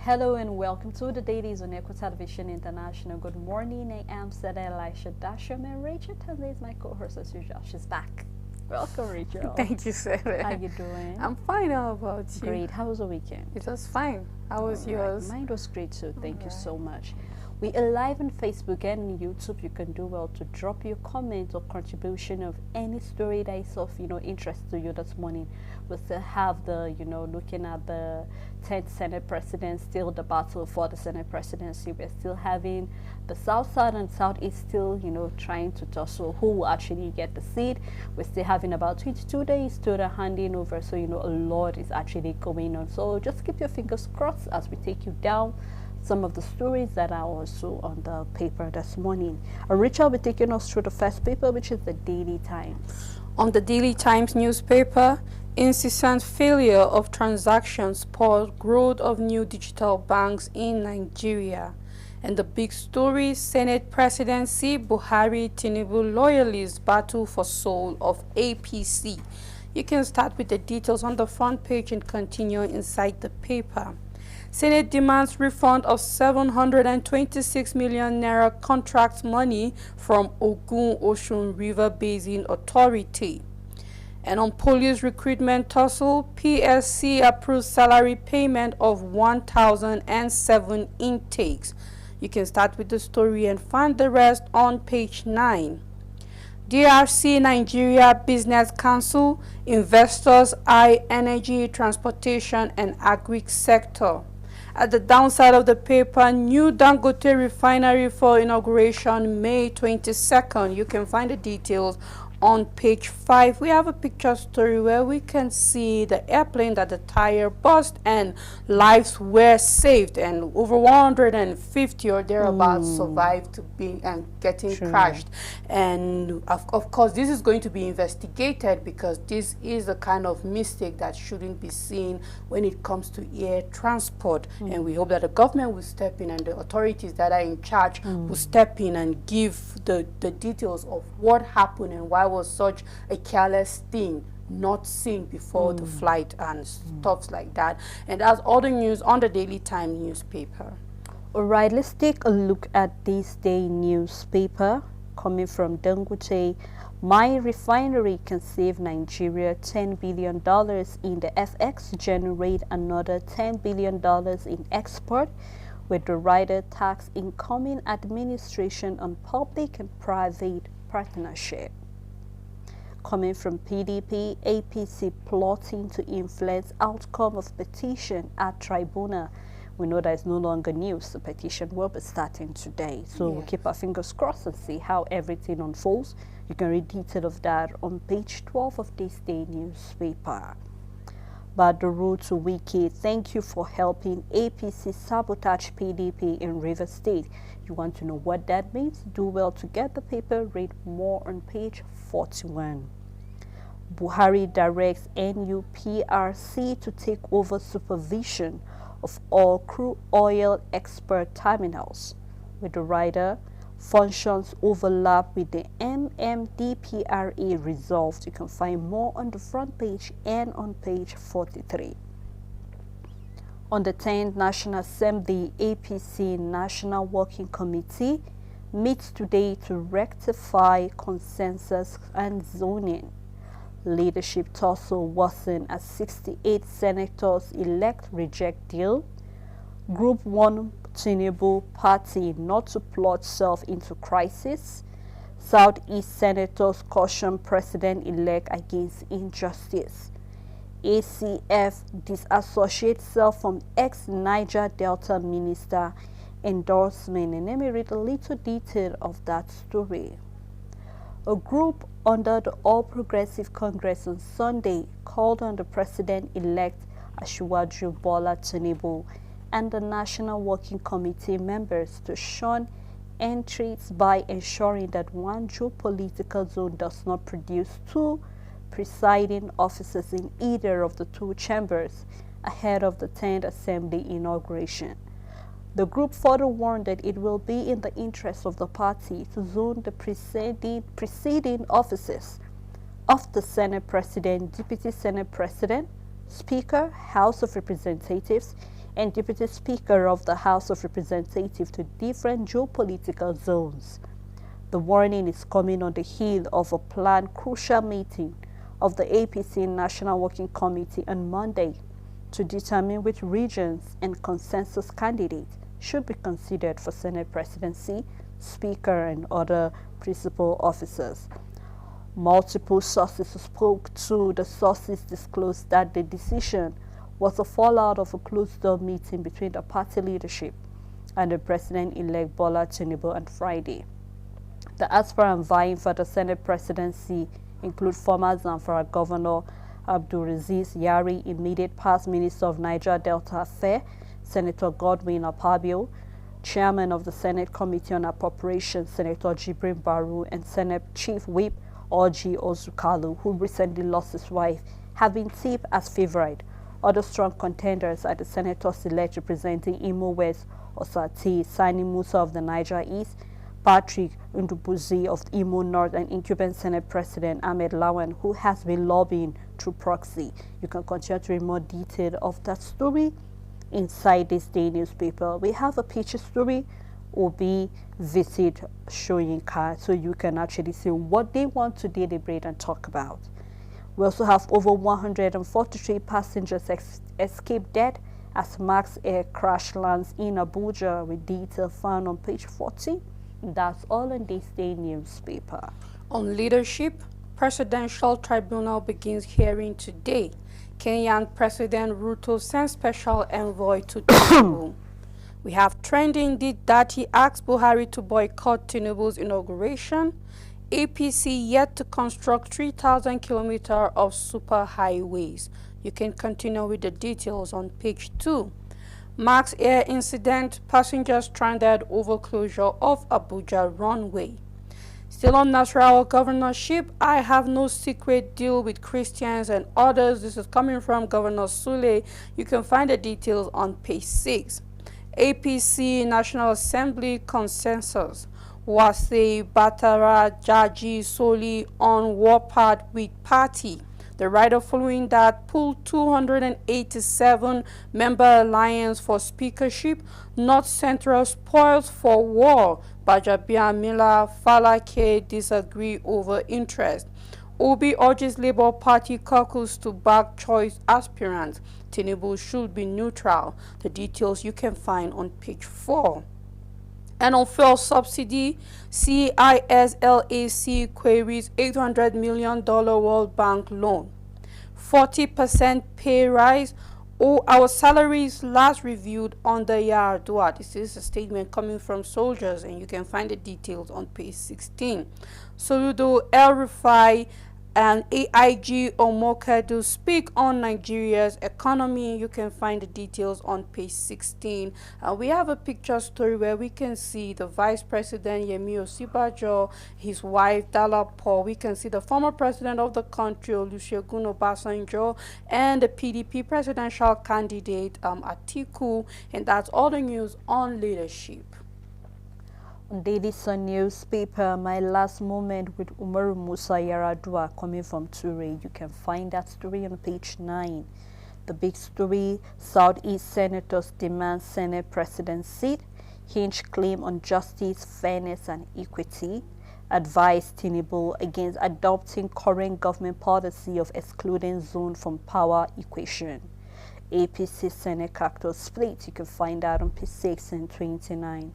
Hello and welcome to the Dailies on Echo Television International. Good morning, I am Sada Elisha Dasham and Rachel Tunde is my co-host as usual. She's back. Welcome, Rachel. Thank you, Sarah. How you doing? I'm fine. How about you? Great. How was the weekend? It was fine. How was yours? Mine was great too. Thank you so much. We are live on Facebook and YouTube. You can do well to drop your comment or contribution of any story that is of interest to you this morning. We still have the looking at the 10th Senate president, still the battle for the Senate presidency. We're still having the South Side and Southeast still trying to tussle who will actually get the seat. We're still having about 22 days to the handing over, so a lot is actually going on. So just keep your fingers crossed as we take you down some of the stories that are also on the paper this morning. Richard will be taking us through the first paper, which is the Daily Times. On the Daily Times newspaper, incessant failure of transactions spurs growth of new digital banks in Nigeria. And the big story, Senate presidency, Buhari Tinubu loyalists battle for soul of APC. You can start with the details on the front page and continue inside the paper. Senate demands refund of 726 million naira contract money from Ogun-Osun River Basin Authority. And on police recruitment tussle, PSC approves salary payment of 1,007 intakes. You can start with the story and find the rest on page 9. DRC Nigeria Business Council, investors eye energy, transportation and agri sector. At the downside of the paper, new Dangote refinery for inauguration May 22nd. You can find the details on page 5. We have a picture story where we can see the airplane that the tire burst and lives were saved, and over 150 or thereabouts survived to be and getting crashed. And of course this is going to be investigated, because this is a kind of mistake that shouldn't be seen when it comes to air transport. And we hope that the government will step in and the authorities that are in charge will step in and give the details of what happened and why was such a careless thing not seen before the flight and stuff like that. And that's all the news on the Daily Times newspaper. All right, let's take a look at this day newspaper coming from Dangote. My refinery can save Nigeria $10 billion in the FX, generate another $10 billion in export, with the rider tax incoming administration on public and private partnership. Coming from PDP, APC plotting to influence outcome of petition at tribunal. We know that it's no longer news. The petition will be starting today. So we'll keep our fingers crossed and see how everything unfolds. You can read detail of that on page 12 of this day newspaper. But the road to Wiki, thank you for helping APC sabotage PDP in Rivers State. You want to know what that means? Do well to get the paper. Read more on page 41. Buhari directs NUPRC to take over supervision of all crude oil export terminals. With the rider, functions overlap with the MMDPRA resolved. You can find more on the front page and on page 43. On the 10th National Assembly, APC National Working Committee meets today to rectify consensus and zoning. Leadership tussle worsen as 68 senators elect reject deal. Group 1 Tinubu party not to plot self into crisis. Southeast senators caution president-elect against injustice. ACF disassociates self from ex-Niger Delta minister endorsement. And let me read a little detail of that story. A group under the All Progressive Congress on Sunday called on the president-elect Asiwaju Bola Tinubu and the National Working Committee members to shun entries by ensuring that one geopolitical zone does not produce two presiding officers in either of the two chambers ahead of the 10th Assembly inauguration. The group further warned that it will be in the interest of the party to zone the preceding offices of the Senate President, Deputy Senate President, Speaker, House of Representatives, and Deputy Speaker of the House of Representatives to different geopolitical zones. The warning is coming on the heel of a planned crucial meeting of the APC National Working Committee on Monday to determine which regions and consensus candidates should be considered for Senate presidency, Speaker, and other principal officers. Multiple sources spoke to the sources disclosed that the decision was a fallout of a closed-door meeting between the party leadership and the President-elect Bola Tinubu on Friday. The aspirants vying for the Senate presidency include former Zamfara Governor Abdulaziz Yari, immediate past Minister of Niger Delta Affairs, Senator Godwin Akpabio, Chairman of the Senate Committee on Appropriations, Senator Jibrin Baru, and Senate Chief Whip Orji Ozukalu, who recently lost his wife, have been tipped as favorite. Other strong contenders are the senators-elect representing Imo West Osati, Sani Musa of the Niger East, Patrick Ndubuzi of Imo North, and incumbent Senate President Ahmed Lawan, who has been lobbying through proxy. You can continue to read more detail of that story inside this day newspaper. We have a picture story will be visit showing card, so you can actually see what they want to deliberate and talk about. We also have over 143 passengers escape death as Max Air crash lands in Abuja, with detail found on page 40. That's all in this day newspaper. On leadership, Presidential Tribunal begins hearing today. Kenyan President Ruto sends special envoy to Tinubu. We have trending, did Dati ask Buhari to boycott Tinubu's inauguration? APC yet to construct 3,000 kilometers of super highways. You can continue with the details on page 2. Max Air incident, passengers stranded over closure of Abuja runway. Still on Nasarawa governorship, I have no secret deal with Christians and others. This is coming from Governor Sule. You can find the details on page 6. APC National Assembly consensus. Wase Batara Jaji Soli on warpath with party. The rider following that pulled 287-member alliance for speakership. North Central spoils for war. Bajabia Mila Falake disagree over interest. Obi urges Labour Party caucus to back choice aspirants. Tinubu should be neutral. The details you can find on page 4. And on fuel subsidy, CISLAC queries $800 million World Bank loan. 40% pay rise. Our salaries last reviewed under Yar'Adua. This is a statement coming from soldiers, and you can find the details on page 16. Soludo El-Rufai and AIG Omokedu speak on Nigeria's economy. You can find the details on page 16. We have a picture story where we can see the Vice President Yemi Osibajo, his wife Dalapo. We can see the former president of the country Olusegun Obasanjo, and the PDP presidential candidate Atiku. And that's all the news on leadership. On Daily Sun newspaper, my last moment with Umaru Musa Yar'Adua coming from Ture. You can find that story on page 9. The big story, Southeast senators demand Senate president seat. Hinge claim on justice, fairness and equity. Advise Tinubu against adopting current government policy of excluding zone from power equation. APC Senate cactus split. You can find that on page 6 and 29.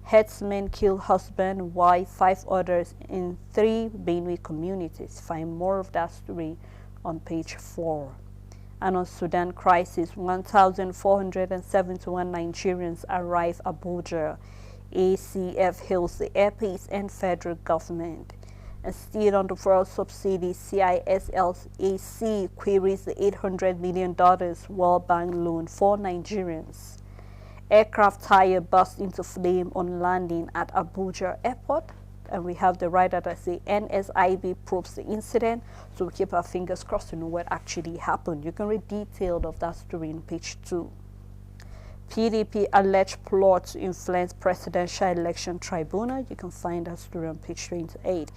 Herdsmen kill husband, wife, 5 others in 3 Benue communities. Find more of that story on page 4. And on Sudan crisis, 1,471 Nigerians arrive Abuja. ACF hails the airpeace and federal government. And still on the fuel subsidy, CISLAC queries the $800 million World Bank loan for Nigerians. Aircraft tire burst into flame on landing at Abuja Airport. And we have the writer that says NSIB probes the incident, so we keep our fingers crossed to know what actually happened. You can read detailed of that story on page 2. PDP alleged plot to influence presidential election tribunal. You can find that story on page 28.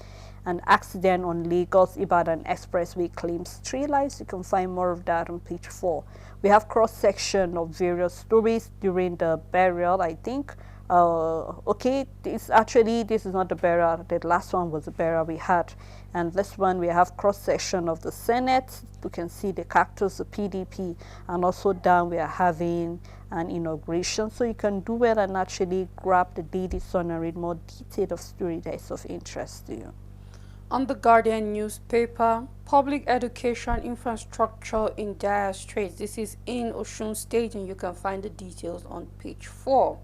An accident on Lagos-Ibadan Expressway claims 3 lives. You can find more of that on page 4. We have cross-section of various stories during the burial, I think. Okay, this is not the burial. The last one was the burial we had. And this one, we have cross-section of the Senate. You can see the cactus, the PDP, and also down we are having an inauguration. So you can do well and actually grab the Daily Sun and read more detailed story that is of interest to you. On the Guardian newspaper, public education infrastructure in dire straits. This is in Osun State, and you can find the details on page 4.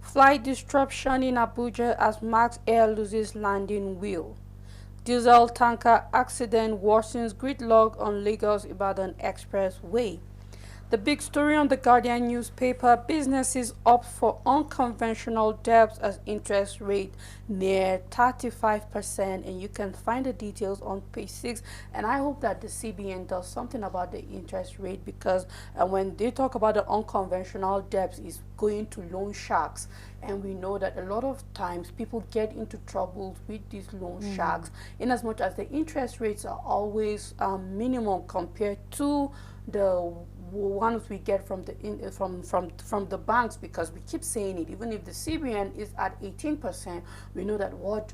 Flight disruption in Abuja as Max Air loses landing wheel. Diesel tanker accident worsens gridlock on Lagos-Ibadan Expressway. The big story on the Guardian newspaper, businesses opt for unconventional debts as interest rate near 35%, and you can find the details on page 6. And I hope that the CBN does something about the interest rate, because when they talk about the unconventional debts, is going to loan sharks, and we know that a lot of times people get into trouble with these loan sharks, in as much as the interest rates are always minimum compared to the ones we get from the banks, because we keep saying it. Even if the CBN is at 18%, we know that what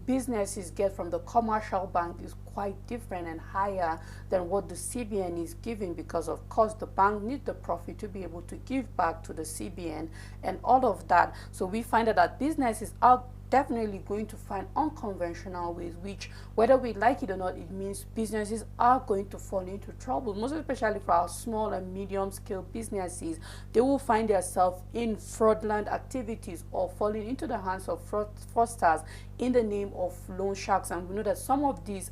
businesses get from the commercial bank is quite different and higher than what the CBN is giving, because of course the bank needs the profit to be able to give back to the CBN and all of that. So we find that businesses are definitely going to find unconventional ways, which, whether we like it or not, it means businesses are going to fall into trouble, most especially for our small and medium scale businesses. They will find themselves in fraudulent activities or falling into the hands of fraudsters in the name of loan sharks. And we know that some of these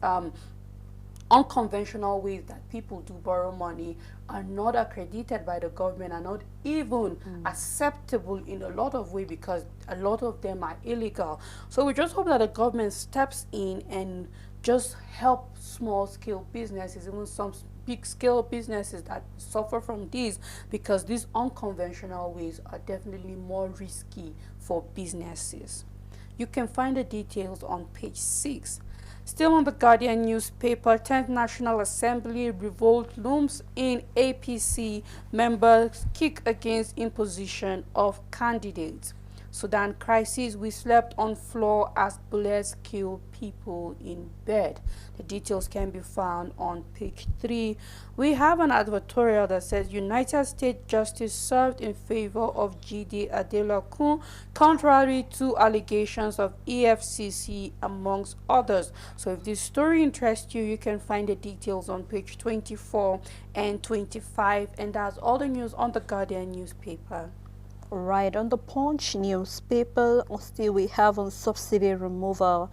unconventional ways that people do borrow money are not accredited by the government, are not even acceptable in a lot of ways, because a lot of them are illegal. So we just hope that the government steps in and just help small scale businesses, even some big scale businesses that suffer from these, because these unconventional ways are definitely more risky for businesses. You can find the details on page 6. Still on the Guardian newspaper, 10th National Assembly revolt looms in APC, members kick against imposition of candidates. Sudan crisis, we slept on floor as bullets kill people in bed. The details can be found on page 3. We have an advertorial that says United States Justice served in favor of G.D. Adelakun, contrary to allegations of EFCC, amongst others. So if this story interests you, you can find the details on page 24 and 25. And that's all the news on the Guardian newspaper. Right, on the Punch newspaper, still we have on subsidy removal.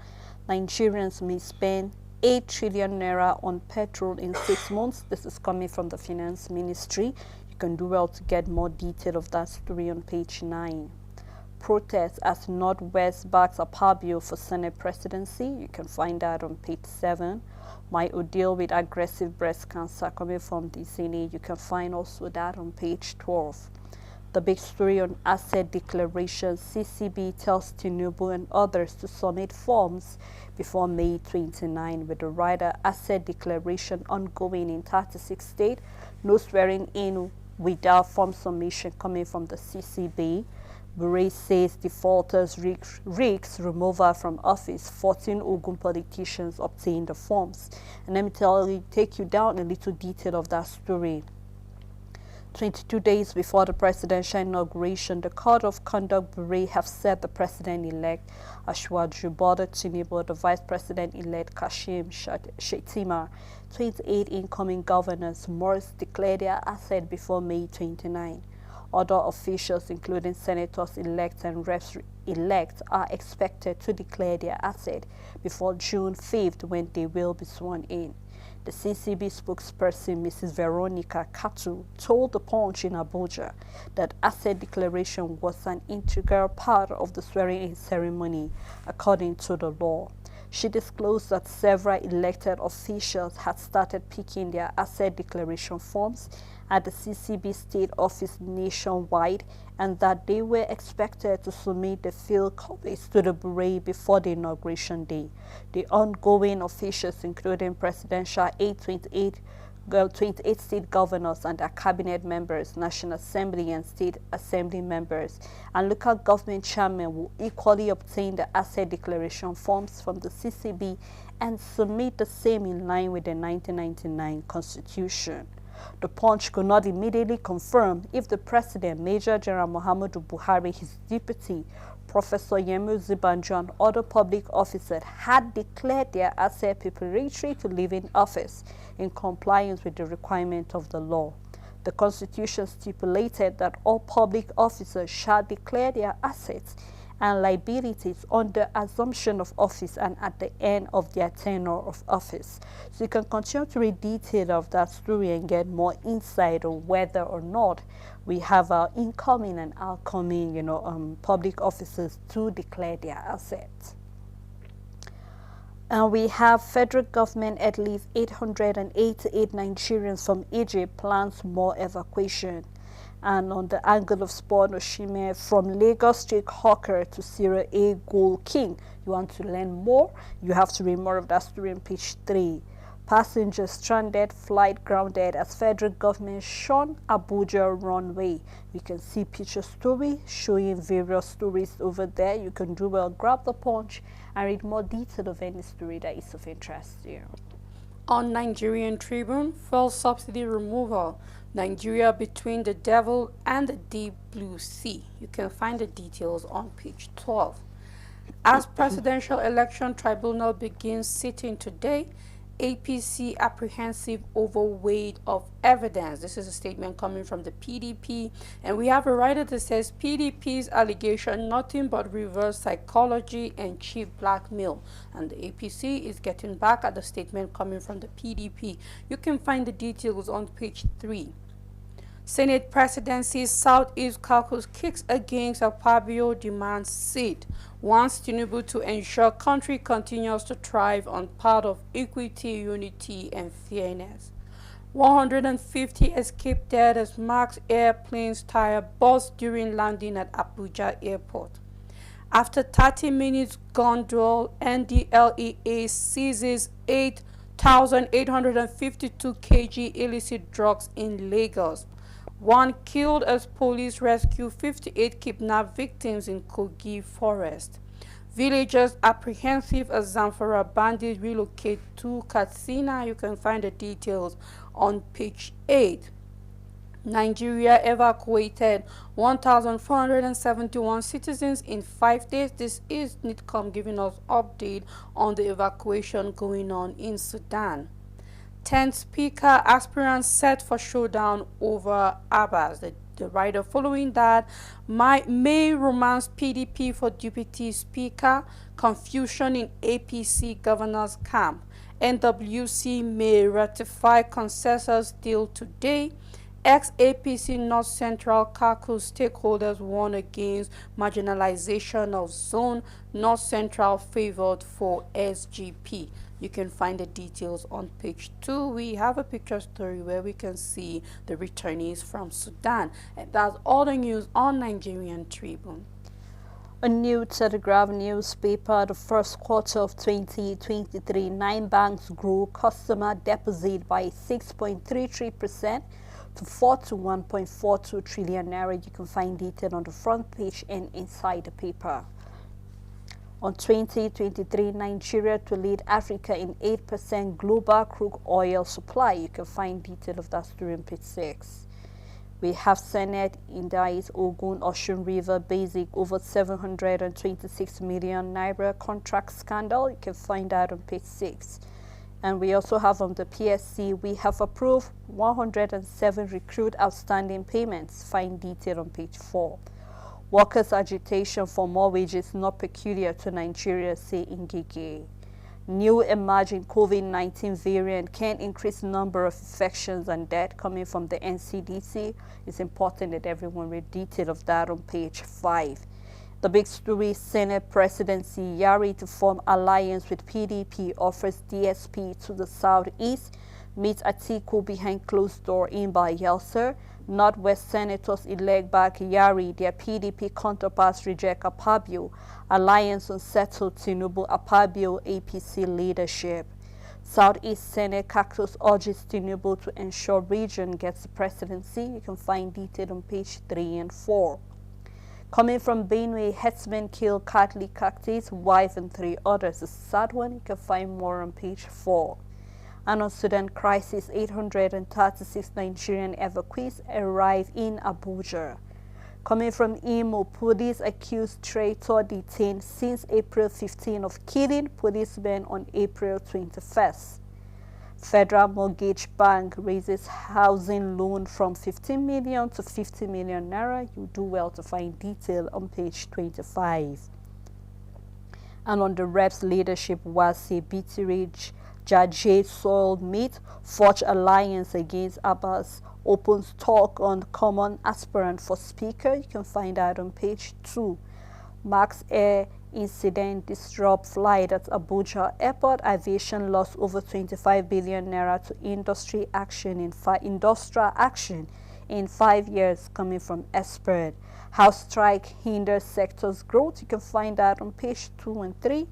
Nigerians may spend 8 trillion naira on petrol in 6 months. This is coming from the Finance Ministry. You can do well to get more detail of that story on page 9. Protests as Northwest backs a power bill for Senate presidency. You can find that on page 7. My ordeal with aggressive breast cancer, coming from the Senate. You can find also that on page 12. The big story on asset declaration, CCB tells Tinubu and others to submit forms before May 29, with the rider asset declaration ongoing in 36 states. No swearing in without form submission coming from the CCB. Bure says defaulters risks removal from office. 14 Ogun politicians obtained the forms. And let me take you down a little detail of that story. 22 days before the presidential inauguration, the Code of Conduct Bureau have said the president-elect Ashwaju Bola Tinubu, the vice president-elect Kashim Shettima, 28 incoming governors must declare their asset before May 29. Other officials, including senators-elect and reps-elect, are expected to declare their asset before June 5th, when they will be sworn in. The CCB spokesperson, Mrs. Veronica Katu, told the Punch in Abuja that asset declaration was an integral part of the swearing-in ceremony, according to the law. She disclosed that several elected officials had started picking their asset declaration forms at the CCB state office nationwide, and that they were expected to submit the field copies to the Bureau before the inauguration day. The ongoing officials, including presidential 28 state governors and their cabinet members, National Assembly and State Assembly members, and local government chairmen will equally obtain the asset declaration forms from the CCB and submit the same in line with the 1999 Constitution. The Punch could not immediately confirm if the President, Major General Muhammadu Buhari, his deputy, Professor Yemi Osinbajo, and other public officers had declared their assets preparatory to leaving office in compliance with the requirement of the law. The Constitution stipulated that all public officers shall declare their assets and liabilities on the assumption of office and at the end of their tenure of office. So you can continue to read details of that story and get more insight on whether or not we have our incoming and outgoing, public officers to declare their assets. And we have federal government at least 888 Nigerians from Egypt plans more evacuation. And on the angle of sport, Osimhen from Lagos Street hawker to Serie A goal king. You want to learn more? You have to read more of that story on page 3. Passengers stranded, flight grounded as federal government shun Abuja runway. You can see picture story showing various stories over there. You can do well, grab the Punch and read more detail of any story that is of interest to you. On Nigerian Tribune, fuel subsidy removal. Nigeria between the devil and the deep blue sea. You can find the details on page 12. As Presidential Election Tribunal begins sitting today, APC apprehensive over weight of evidence. This is a statement coming from the PDP, and we have a writer that says PDP's allegation nothing but reverse psychology and cheap blackmail, and the APC is getting back at the statement coming from the PDP. You can find the details on page 3. Senate presidency Southeast caucus kicks against Akpabio demands seat, wants Tinubu to ensure country continues to thrive on part of equity, unity, and fairness. 150 escaped dead as Max airplane's tire burst during landing at Abuja Airport. After 30 minutes gun duel, NDLEA seizes 8,852 kg illicit drugs in Lagos. One killed as police rescue 58 kidnapped victims in Kogi forest. Villagers apprehensive as Zamfara bandits relocate to Katsina. You can find the details on page 8. Nigeria evacuated 1,471 citizens in 5 days. This is NITCOM giving us update on the evacuation going on in Sudan. 10th Speaker aspirants set for showdown over Abbas. The writer following that, May romance PDP for Deputy Speaker, confusion in APC governor's camp. NWC may ratify consensus deal today. Ex-APC North Central caucus stakeholders warn against marginalization of zone. North Central favored for SGP. You can find the details on page 2. We have a picture story where we can see the returnees from Sudan. And that's all the news on Nigerian Tribune. A new Telegraph newspaper, the first quarter of 2023, 9 banks grew customer deposit by 6.33% to 41.42 trillion naira. You can find detail on the front page and inside the paper. On 2023, Nigeria to lead Africa in 8% global crude oil supply. You can find detail of that story on page 6. We have Senate indicts Ogun Osun River Basic over 726 million naira contract scandal. You can find that on page 6. And we also have on the PSC, we have approved 107 recruit outstanding payments. Find detail on page 4. Workers' agitation for more wages not peculiar to Nigeria, say Ngige. New emerging COVID-19 variant can increase number of infections and death coming from the NCDC. It's important that everyone read detail of that on page 5. The big story, Senate presidency, Yari to form alliance with PDP offers DSP to the Southeast. Meet Atiku behind closed door in Bayelsa. Northwest Senators elect back Yari. Their PDP counterparts reject Akpabio. Alliance unsettled Tinubu Akpabio APC leadership. Southeast Senate caucus urges Tinubu to ensure region gets the presidency. You can find detail on page 3 and 4. Coming from Benue, herdsmen kill Catholic cactus, wife and 3 others. A sad one. You can find more on page 4. And on Sudan crisis, 836 Nigerian evacuees arrive in Abuja. Coming from Imo, police accused traitor detained since April 15 of killing policemen on April 21st. Federal Mortgage Bank raises housing loan from 15 million to 50 million naira. You do well to find detail on page 25. And on the reps leadership was a Ridge Jajay Soil Meet forge alliance against Abbas, opens talk on common aspirant for speaker. You can find that on page 2. Max Air incident disrupt flight at Abuja Airport. Aviation lost over 25 billion naira to industrial action in 5 years, coming from expert. House strike hinders sector's growth. You can find that on page 2 and 3.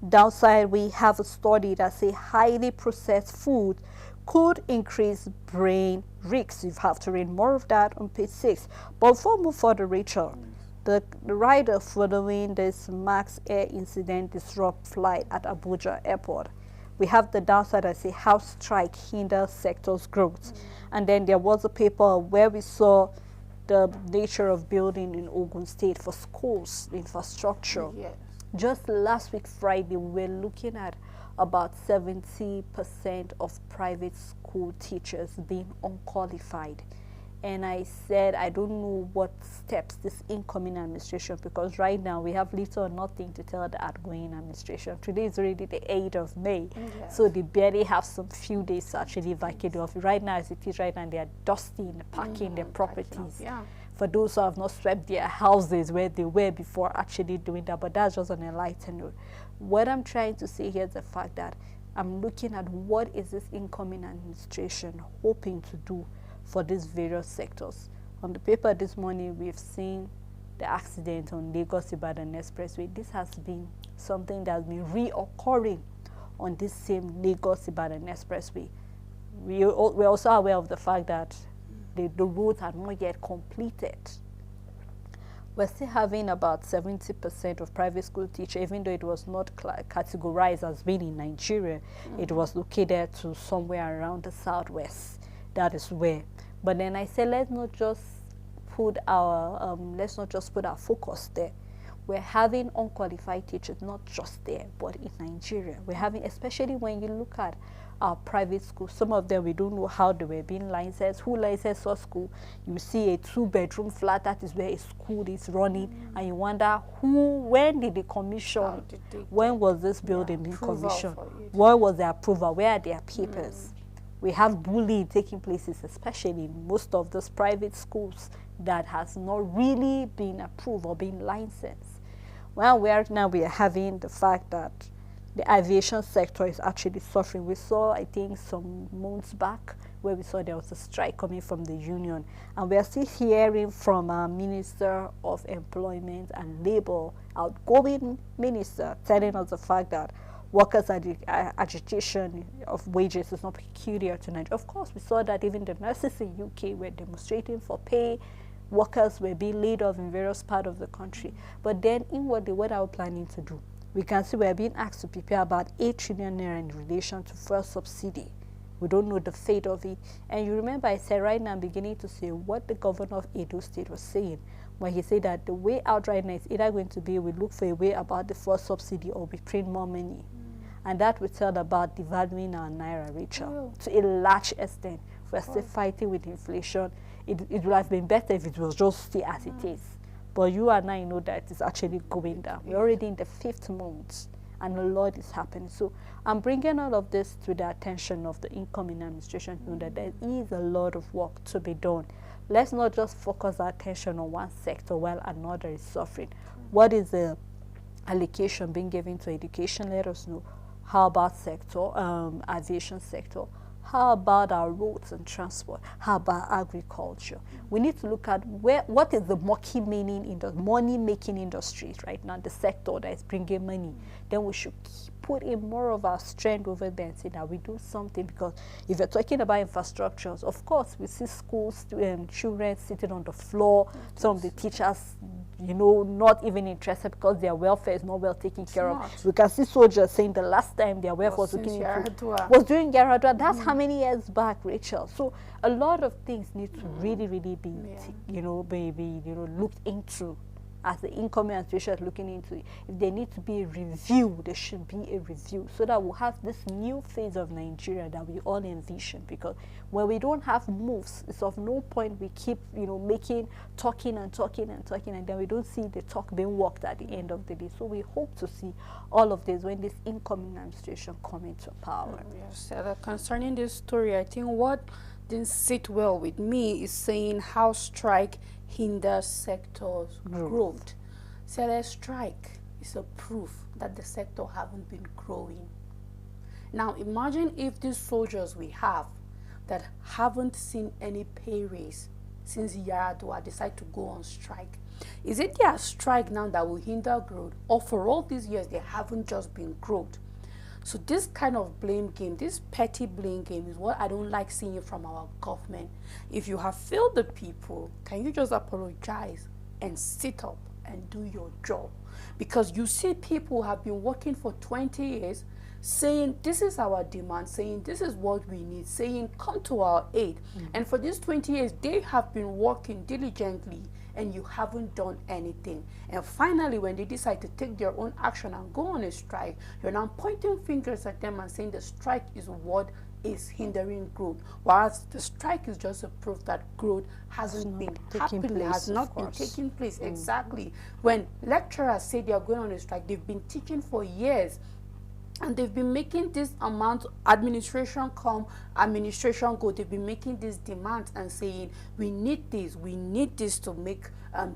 Downside, we have a study that says highly processed food could increase brain risks. You have to read more of that on page 6. But before we move further, Rachel, the rider following this Max Air incident disrupt flight at Abuja Airport. We have the downside that say house strike hinders sector's growth. And then there was a paper where we saw the nature of building in Ogun State for schools infrastructure. Yes. Just last week Friday, we were looking at about 70% of private school teachers being unqualified. And I said, I don't know what steps this incoming administration, because right now we have little or nothing to tell the outgoing administration. Today is already the 8th of May. Yes. So they barely have some few days to actually vacate the office. Right now, as it is right now, they are dusting, packing their properties. Yeah. For those who have not swept their houses where they were before actually doing that. But that's just on a lighter note. What I'm trying to say here is the fact that I'm looking at what is this incoming administration hoping to do for these various sectors. On the paper this morning, we've seen the accident on Lagos-Ibadan Expressway. This has been something that has been reoccurring on this same Lagos-Ibadan Expressway. We're also aware of the fact that the roads are not yet completed. We're still having about 70% of private school teachers, even though it was not categorized as being in Nigeria. It was located to somewhere around the southwest. That is where. But then I said, let's not just put our focus there. We're having unqualified teachers, not just there, but in Nigeria. We're having, especially when you look at our private schools, some of them we don't know how they were being licensed, who licensed our school. You see a 2-bedroom flat, that is where a school is running, and you wonder when did they commission, when was this building being commissioned, where was the approval, where are their papers? We have bullying taking places, especially in most of those private schools that has not really been approved or been licensed. Well, we are having the fact that the aviation sector is actually suffering. We saw, I think, some months back where we saw there was a strike coming from the union. And we are still hearing from our Minister of Employment and Labor, outgoing minister, telling us the fact that workers' agitation of wages is not peculiar to Nigeria. Of course, we saw that even the nurses in UK were demonstrating for pay. Workers were being laid off in various parts of the country. But then inwardly, what are we planning to do? We can see we're being asked to prepare about 8 trillion naira in relation to fuel subsidy. We don't know the fate of it. And you remember I said right now I'm beginning to say what the governor of Edo State was saying when he said that the way out right now is either going to be we look for a way about the fuel subsidy or we print more money. And that will tell about devaluing our naira, Rachel, to a large extent. We're still fighting with inflation. It would have been better if it was just stay as it is. But you and I know that it's actually going down. We're already in the 5th month, and a lot is happening. So I'm bringing all of this to the attention of the incoming administration to know that there is a lot of work to be done. Let's not just focus our attention on one sector while another is suffering. What is the allocation being given to education? Let us know. How about sector, aviation sector? How about our roads and transport? How about agriculture? We need to look at what is the money-making industries right now, the sector that is bringing money. Then we should put in more of our strength over there and say that we do something, because if you're talking about infrastructures, of course, we see schools, children sitting on the floor, some of the teachers, not even interested because their welfare is not well taken care of. We can see soldiers saying the last time their welfare was looking into was during Yaradua. That's how many years back, Rachel. So a lot of things need to really, really be, looked into. As the incoming administration is looking into it, if there needs to be a review, there should be a review, so that we'll have this new phase of Nigeria that we all envision. Because when we don't have moves, it's of no point we keep, talking, and then we don't see the talk being walked at the end of the day. So we hope to see all of this when this incoming administration come into power. Yes, concerning this story, I think what didn't sit well with me is saying how strike hinders sector's growth. So a strike is a proof that the sector haven't been growing. Now imagine if these soldiers we have that haven't seen any pay raise since Yaradua decide to go on strike. Is it their strike now that will hinder growth, or for all these years they haven't just been growth? So this kind of blame game, this petty blame game, is what I don't like seeing from our government. If you have failed the people, can you just apologize and sit up and do your job? Because you see people who have been working for 20 years saying this is our demand, saying this is what we need, saying come to our aid. And for these 20 years, they have been working diligently and you haven't done anything. And finally, when they decide to take their own action and go on a strike, you're now pointing fingers at them and saying the strike is what is hindering growth, whereas the strike is just a proof that growth hasn't been happening, has not been taking place. Exactly. When lecturers say they are going on a strike, they've been teaching for years, and they've been making this amount, administration come, administration go, they've been making these demands and saying, we need this to make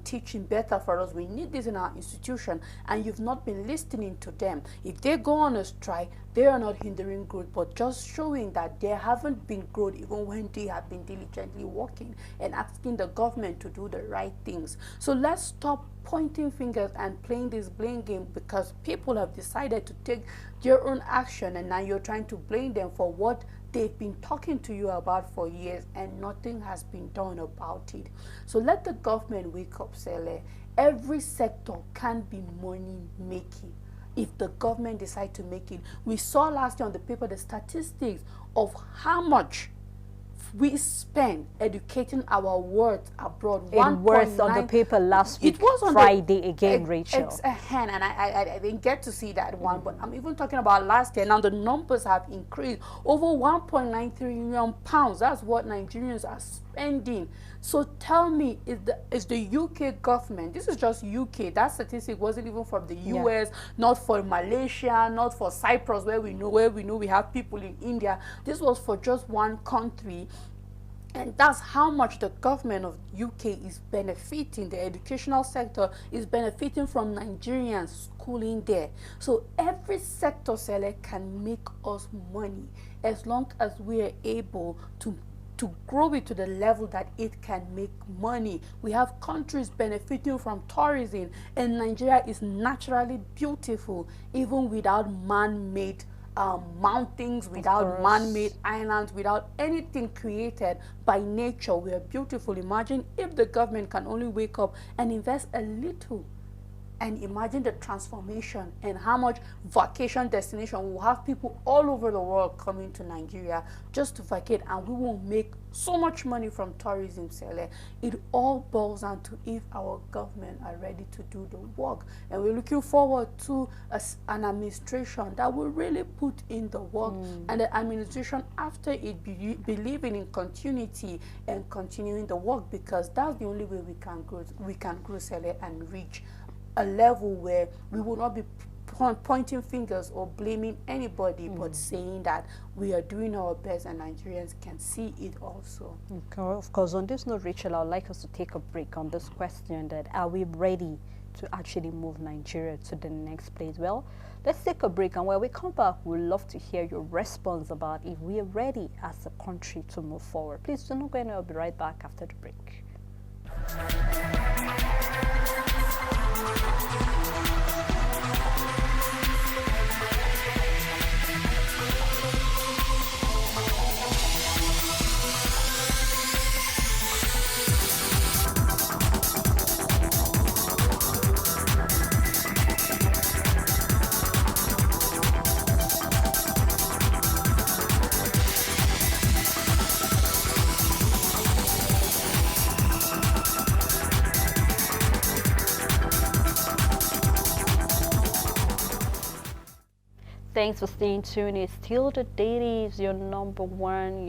teaching better for us, we need this in our institution, and you've not been listening to them. If they go on a strike, they are not hindering growth, but just showing that there haven't been growth even when they have been diligently working and asking the government to do the right things. So let's stop pointing fingers and playing this blame game, because people have decided to take their own action, and now you're trying to blame them for what they've been talking to you about for years, and nothing has been done about it. So let the government wake up, Sele. Every sector can be money making if the government decide to make it. We saw last year on the paper the statistics of how much we spend educating our words abroad. It was on the paper last week. It was on Friday again, Rachel. It's a hand, and I didn't get to see that one, but I'm even talking about last year. Now the numbers have increased over 1.9 trillion pounds. That's what Nigerians are spending. So tell me, is the UK government, this is just UK, that statistic wasn't even from the US, not for Malaysia, not for Cyprus, where we know we have people in India. This was for just one country. And that's how much the government of UK is benefiting. The educational sector is benefiting from Nigerians schooling there. So every sector select can make us money as long as we are able to grow it to the level that it can make money. We have countries benefiting from tourism, and Nigeria is naturally beautiful even without man-made mountains, without man-made islands, without anything created by nature. We are beautiful. Imagine if the government can only wake up and invest a little, and imagine the transformation and how much vacation destination. We'll have people all over the world coming to Nigeria just to vacate, and we will make so much money from tourism, Sele. It all boils down to if our government are ready to do the work, and we're looking forward to an administration that will really put in the work, and the administration after it believing in continuity and continuing the work, because that's the only way we can grow, Sele, and reach a level where we will not be pointing fingers or blaming anybody, but saying that we are doing our best and Nigerians can see it also. Okay, of course, on this note, Rachel, I would like us to take a break on this question that are we ready to actually move Nigeria to the next place? Well, let's take a break, and when we come back, we'd love to hear your response about if we are ready as a country to move forward. Please do not go anywhere. I'll be right back after the break. Thanks for staying tuned. It's still the Dailies, your number one,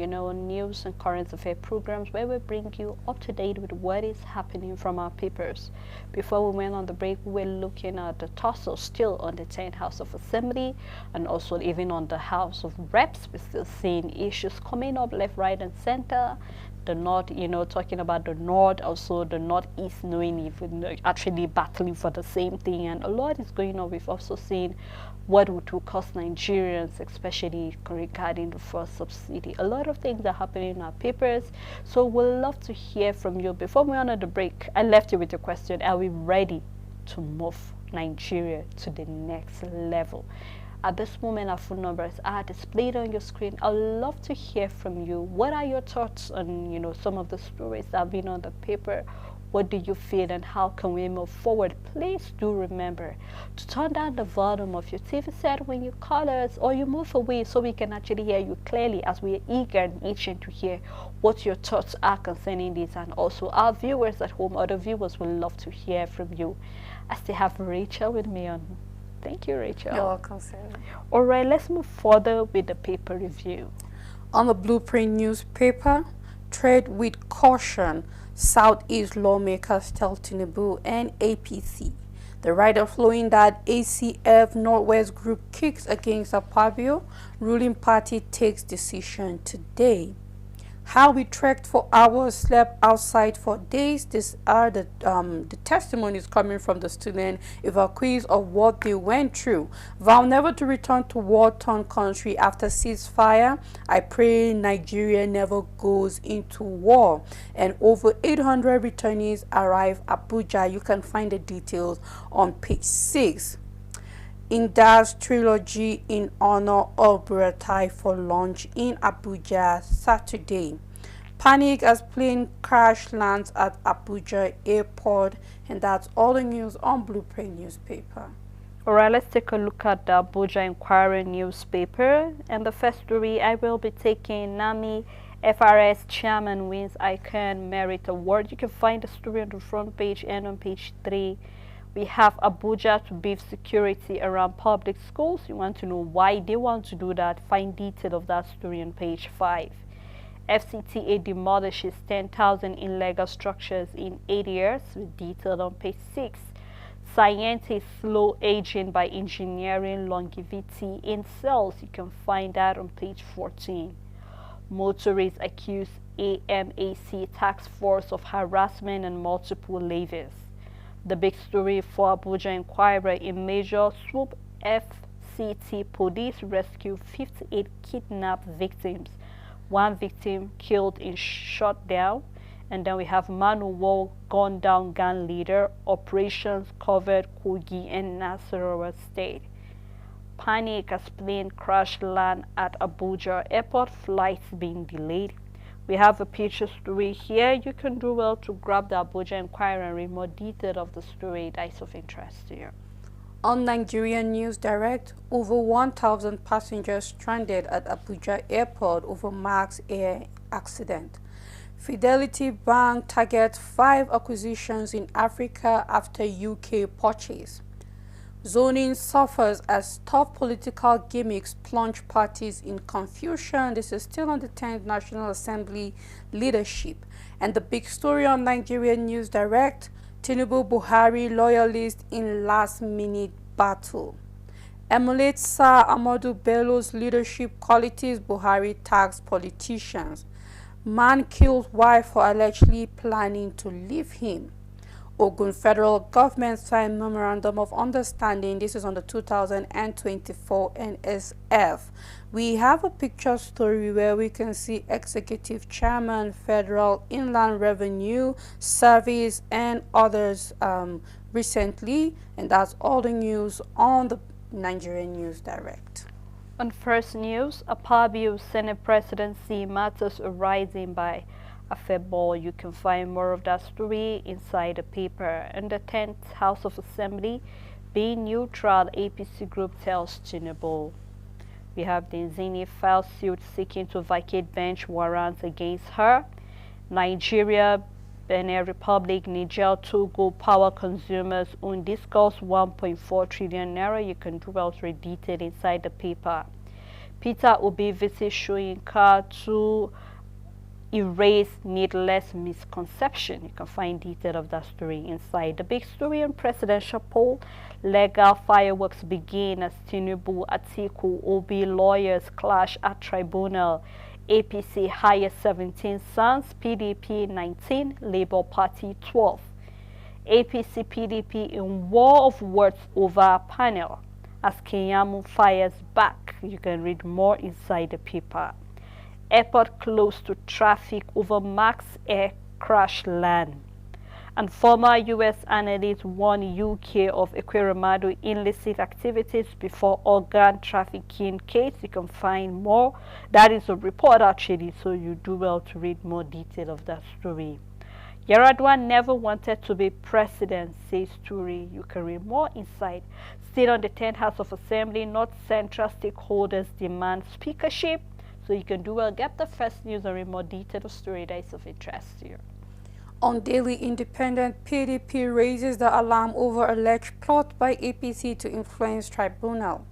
news and current affair programs where we bring you up to date with what is happening from our papers. Before we went on the break, we were looking at the tussle still on the 10th House of Assembly and also even on the House of Reps. We're still seeing issues coming up left, right, and center. The North, talking about the North, also the Northeast, knowing if we're actually battling for the same thing, and a lot is going on. We've also seen what it will cost Nigerians, especially regarding the first subsidy. A lot of things are happening in our papers, so we'll love to hear from you. Before we honor the break, I left you with a question: are we ready to move Nigeria to the next level? At this moment, our phone numbers are displayed on your screen. I'd love to hear from you. What are your thoughts on, some of the stories that have been on the paper? What do you feel, and how can we move forward? Please do remember to turn down the volume of your TV set when you call us, or you move away so we can actually hear you clearly, as we are eager and itching to hear what your thoughts are concerning this. And also our viewers at home, other viewers, will love to hear from you. I still have Rachel with me on. Thank you, Rachel. You're welcome, Sarah. All right, let's move further with the paper review. On the Blueprint newspaper, tread with caution, Southeast lawmakers tell Tinubu and APC. The writer flowing that ACF Northwest Group kicks against Akpabio, ruling party takes decision today. How we trekked for hours, slept outside for days. These are the testimonies coming from the student evacuees of what they went through. Vow never to return to war-torn country after ceasefire. I pray Nigeria never goes into war. And over 800 returnees arrive Abuja. You can find the details on page 6. Indus trilogy in honor of Buratai for launch in Abuja Saturday. Panic as plane crash lands at Abuja airport, and that's all the news on Blueprint newspaper. All right, let's take a look at the Abuja Inquirer newspaper. And the first story I will be taking: NAMI FRS chairman wins ICANN Merit Award. You can find the story on the front page and on page 3. We have Abuja to beef security around public schools. You want to know why they want to do that? Find detail of that story on page 5. FCTA demolishes 10,000 illegal structures in 8 years, with detail on page 6. Scientists slow aging by engineering longevity in cells. You can find that on page 14. Motorists accuse AMAC task force of harassment and multiple levies. The big story for Abuja Inquirer: in major swoop, FCT police rescue 58 kidnapped victims. One victim killed in shutdown. And then we have Manuwal gunned down gang leader. Operations covered Kogi and Nasarawa state. Panic as plane crash land at Abuja airport, flights being delayed. We have a picture story here. You can do well to grab the Abuja Inquirer and read more detail of the story that is of interest to you. On Nigerian News Direct, over 1,000 passengers stranded at Abuja airport over Max Air accident. Fidelity Bank targets 5 acquisitions in Africa after UK purchase. Zoning suffers as tough political gimmicks plunge parties in confusion. This is still on the 10th National Assembly leadership. And the big story on Nigerian News Direct: Tinubu Buhari loyalists in last-minute battle. Emulates Sir Amadu Bello's leadership qualities, Buhari tags politicians. Man kills wife for allegedly planning to leave him. Ogun federal government signed memorandum of understanding. This is on the 2024 NSF. We have a picture story where we can see Executive Chairman, Federal Inland Revenue Service, and others recently, and that's all the news on the Nigerian News Direct. On first news, Akpabio Senate presidency matters arising by Afebol. You can find more of that story inside the paper. And the 10th House of Assembly, being neutral, APC group tells Tinubu. We have the Zini file suit seeking to vacate bench warrants against her. Nigeria, Benin Republic, Niger, Togo power consumers own discuss 1.4 trillion naira. You can do well to read detail inside the paper. Peter Obi visits Soyinka to erase needless misconception. You can find detail of that story inside the big story. On presidential poll, legal fireworks begin as Tinubu, Atiku, Obi lawyers clash at tribunal. APC hires 17 sons, PDP 19, Labour Party 12. APC PDP in war of words over panel as Kenyamu fires back. You can read more inside the paper. Airport closed to traffic over Max Air crash land. And former U.S. analyst warned UK of Ekweremadu illicit activities before organ trafficking case. You can find more. That is a report actually, so you do well to read more detail of that story. Yaradua never wanted to be president, says Turi. You can read more inside. Still on the 10th House of Assembly, North Central stakeholders demand speakership. So you can do well, get the first news or read more detailed story that is of interest to you. On Daily Independent, PDP raises the alarm over alleged plot by APC to influence tribunal.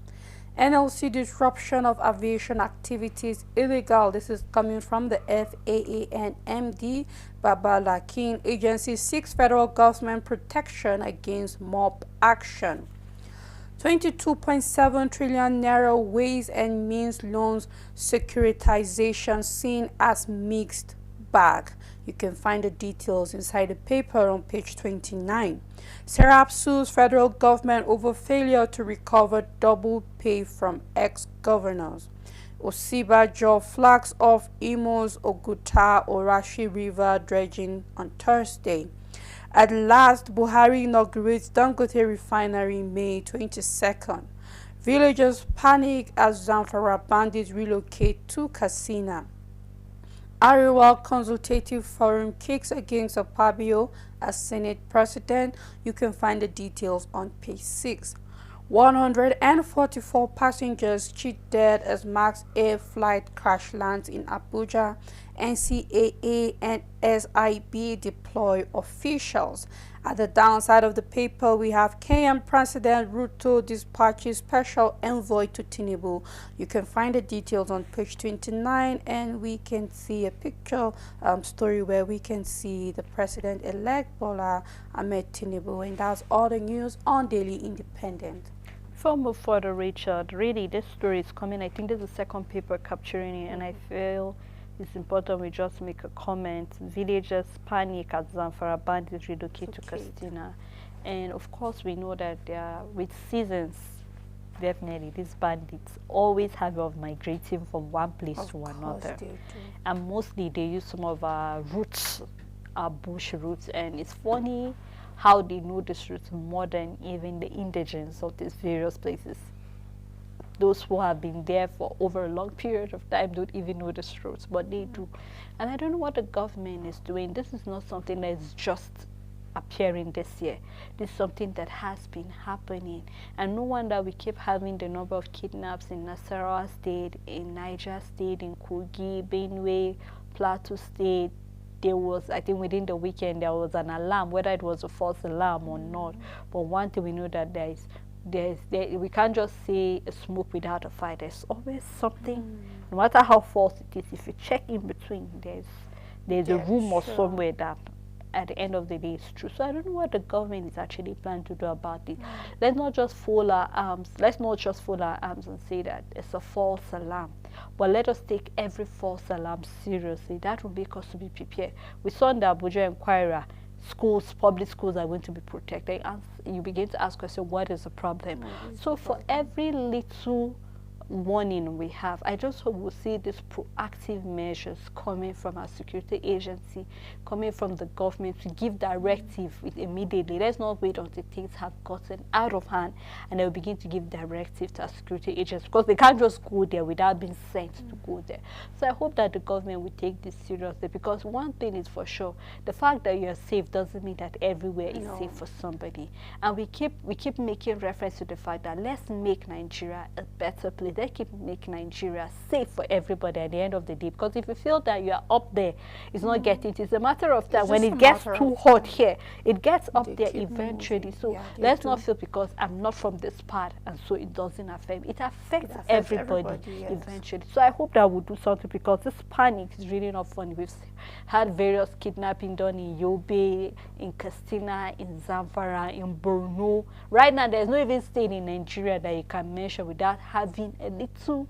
NLC disruption of aviation activities illegal. This is coming from the FAA and MD Babalakin. Agency seeks federal government protection against mob action. 22.7 trillion naira ways and means loans securitization seen as mixed bag. You can find the details inside the paper on page 29. Serap sues federal government over failure to recover double pay from ex-governors. Osibajo flags off Imo's Oguta Orashi River dredging on Thursday. At last, Buhari inaugurates Dangote refinery May 22nd. Villagers panic as Zamfara bandits relocate to Katsina. Ariwa Consultative Forum kicks against Akpabio as Senate President. You can find the details on page 6. 144 passengers cheat dead as Max Air flight crash lands in Abuja. NCAA and SIB deploy officials. At the downside of the paper, we have Kenyan President Ruto dispatches special envoy to Tinubu. You can find the details on page 29, and we can see a picture story where we can see the President-elect Bola Ahmed Tinubu, and that's all the news on Daily Independent. Before we move further, Richard, really this story is coming. I think this is the second paper capturing it, and I feel it's important we just make a comment. Villagers panic as Zamfara bandits relocate to Katsina. And of course we know that with seasons, definitely these bandits always have of migrating from one place to another. And mostly they use some of our routes, our bush routes, and it's funny how they know these routes more than even the indigents of these various places. Those who have been there for over a long period of time don't even know the routes, but they do. And I don't know what the government is doing. This is not something that is just appearing this year. This is something that has been happening. And no wonder we keep having the number of kidnaps in Nasarawa State, in Niger State, in Kogi, Benue, Plateau State. There was, I think within the weekend, there was an alarm, whether it was a false alarm or not. But one thing we know that we can't just say a smoke without a fire. There's always something, no matter how false it is. If you check in between, there's a rumor somewhere that at the end of the day it's true. So I don't know what the government is actually planning to do about it. Let's not just fold our arms. Let's not just fold our arms and say that it's a false alarm. But let us take every false alarm seriously. That will make us to be prepared. We saw in the Abuja Inquirer, schools, public schools are going to be protected. And you begin to ask yourself, what is the problem? So for every little warning we have, I just hope we'll see these proactive measures coming from our security agency, coming from the government to give directive with immediately. Let's not wait until things have gotten out of hand and they'll begin to give directive to our security agents, because they can't just go there without being sent to go there. So I hope that the government will take this seriously, because one thing is for sure, the fact that you're safe doesn't mean that everywhere is safe for somebody. And we keep making reference to the fact that let's make Nigeria a better place. Let's keep making Nigeria safe for everybody at the end of the day. Because if you feel that you are up there, it's not getting it. It's a matter of time. When it gets too hot here, it gets up there eventually. So let's not feel because I'm not from this part and so it doesn't affect me. It affects everybody eventually. So I hope that we'll do something, because this panic is really not funny. We've had various kidnapping done in Yobe, in Katsina, in Zamfara, in Borno. Right now, there's no even state in Nigeria that you can mention without having a little,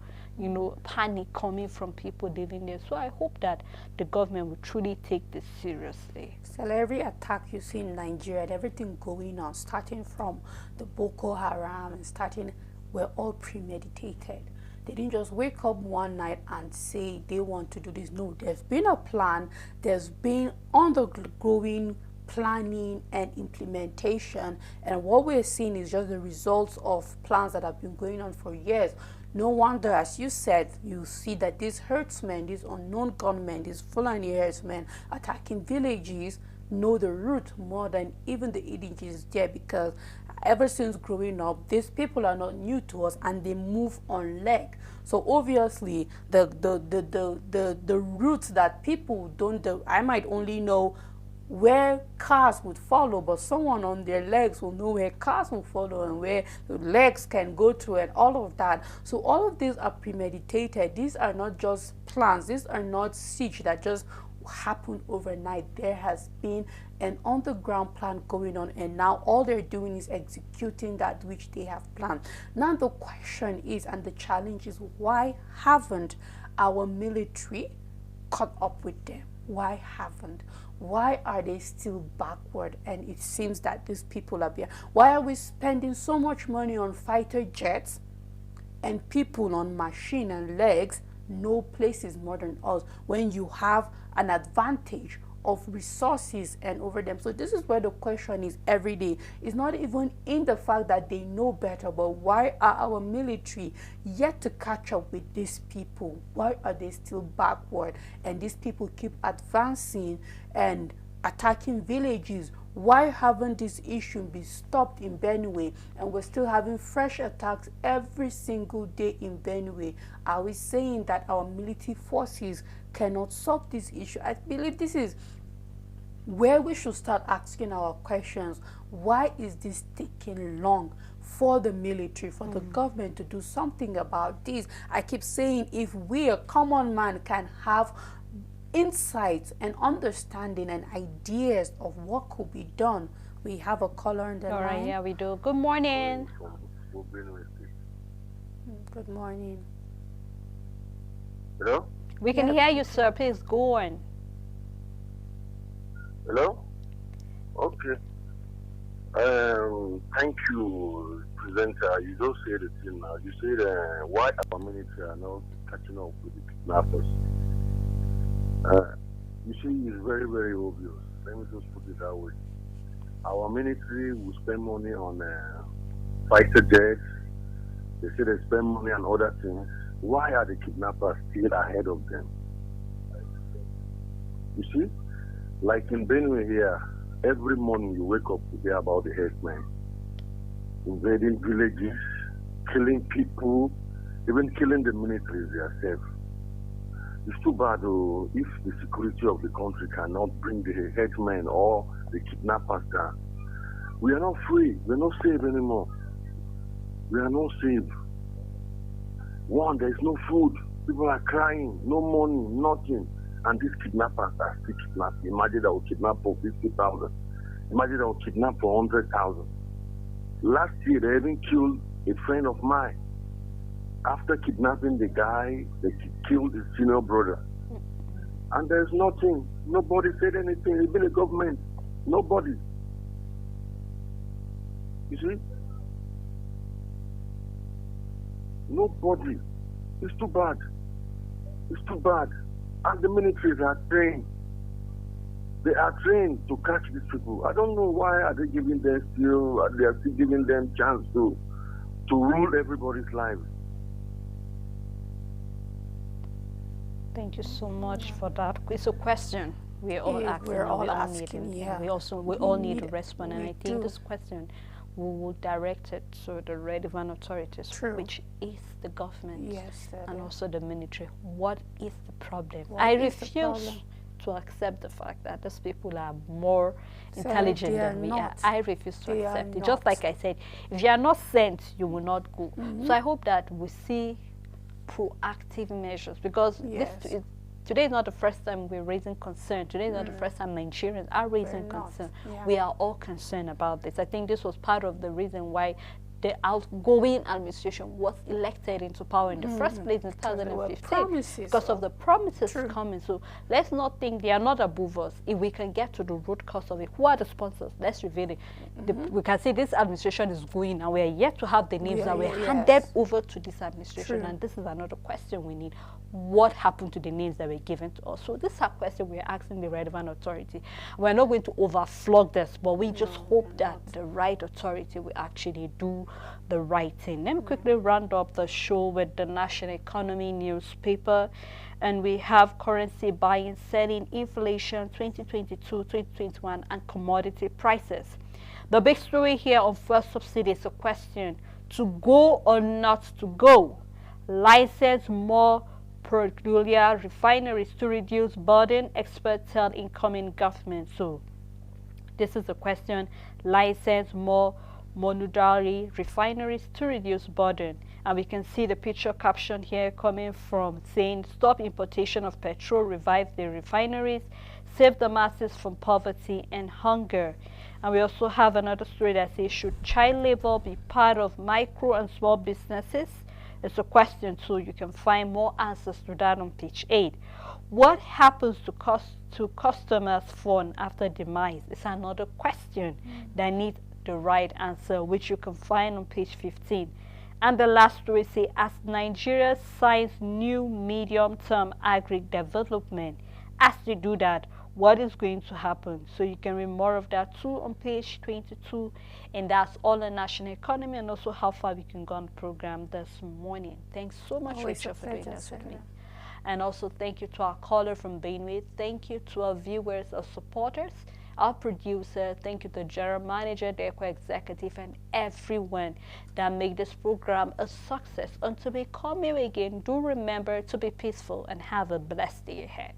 panic coming from people living there. So I hope that the government will truly take this seriously. So every attack you see in Nigeria and everything going on, starting from the Boko Haram and were all premeditated. They didn't just wake up one night and say they want to do this. No, there's been a plan. There's been undergoing planning and implementation, and what we're seeing is just the results of plans that have been going on for years. No wonder, as you said, you see that these herdsmen, these unknown gunmen, these Fulani herdsmen attacking villages know the route more than even the indigenous there, because ever since growing up, these people are not new to us and they move on leg. So obviously the routes that people don't do, I might only know where cars would follow, but someone on their legs will know where cars will follow and where the legs can go to, and all of that. So all of these are premeditated. These are not just plans. These are not siege that just happened overnight. There has been an on-the-ground plan going on, and now all they're doing is executing that which they have planned. Now the question is, and the challenge is, why haven't our military caught up with them? Why haven't? Why are they still backward? And it seems that these people are behind. Why are we spending so much money on fighter jets and people on machine and legs? No place is more than us when you have an advantage of resources and over them. So this is where the question is every day. It's not even in the fact that they know better, but why are our military yet to catch up with these people? Why are they still backward? And these people keep advancing and attacking villages. Why haven't this issue been stopped in Benue, and we're still having fresh attacks every single day in Benue? Are we saying that our military forces cannot solve this issue? I believe this is where we should start asking our questions. Why is this taking long for the military, for the government to do something about this? I keep saying, if we, a common man, can have insights and understanding and ideas of what could be done. We have a caller on the line. All right, yeah, we do. Good morning. Good morning. Hello? We can hear you, sir. Please go on. Hello? Okay. Thank you, presenter. You don't say the thing now. You said why our military are not catching up with the kidnappers. You see, it's very, very obvious. Let me just put it that way. Our military will spend money on fighter jets. They say they spend money on other things. Why are the kidnappers still ahead of them? You see, like in Benue here, every morning you wake up to hear about the herdsmen invading villages, killing people, even killing the military themselves. It's too bad though, if the security of the country cannot bring the herdsmen or the kidnappers down. We are not free. We are not safe anymore. We are not safe. One, there is no food. People are crying. No money, nothing. And these kidnappers are still kidnapping. Imagine they will kidnap for 50,000. Imagine they will kidnap for 100,000. Last year, they even killed a friend of mine. After kidnapping the guy, they killed his senior brother. And there's nothing. Nobody said anything. Even the government. Nobody. You see? Nobody. It's too bad. It's too bad. And the militaries are trained. They are trained to catch these people. I don't know why are they giving them still, they are still giving them chance to rule everybody's lives. Thank you so much for that. It's a question we're all asking. We're all asking. Yeah. We all need to respond, and I think this question we will direct it to the relevant authorities, which is the government, and also the military. What is the problem? I refuse to accept the fact that these people are more intelligent than we are. I refuse to accept it. Just like I said, if you are not sent, you will not go. So I hope that we see proactive measures, because today is not the first time we're raising concern. Today is not the first time Nigerians are raising concern. We are all concerned about this. I think this was part of the reason why the outgoing administration was elected into power in the first place in 2015, because of the promises coming. So let's not think they are not above us. If we can get to the root cause of it, who are the sponsors? Let's reveal it. We can see this administration is going, and we are yet to have the names that were handed over to this administration. And this is another question we need. What happened to the names that were given to us? So this is a question we're asking the relevant authority. We're not going to overflog this, but we just hope that the right authority will actually do the right thing. Let me quickly round up the show with the National Economy newspaper. And we have currency buying, selling, inflation 2022-2021, and commodity prices. The big story here on fuel subsidy is a question: to go or not to go? License more petroleum refineries to reduce burden, experts tell incoming government. So this is a question: license more monodary refineries to reduce burden. And we can see the picture caption here coming from saying, stop importation of petrol, revive the refineries, save the masses from poverty and hunger. And we also have another story that says, should child labor be part of micro and small businesses? It's a question too. You can find more answers to that on page 8. What happens to customers' phone after demise? It's another question that needs the right answer, which you can find on page 15. And the last story says, as Nigeria signs new medium-term agri-development, as they do that, what is going to happen? So you can read more of that too on page 22. And that's all the national economy, and also how far we can go on the program this morning. Thanks so much, Rachel, for doing this with me. And also thank you to our caller from Benue. Thank you to our viewers, our supporters, our producer. Thank you to the general manager, the Eco executive, and everyone that made this program a success. Until we come here again, do remember to be peaceful and have a blessed day ahead.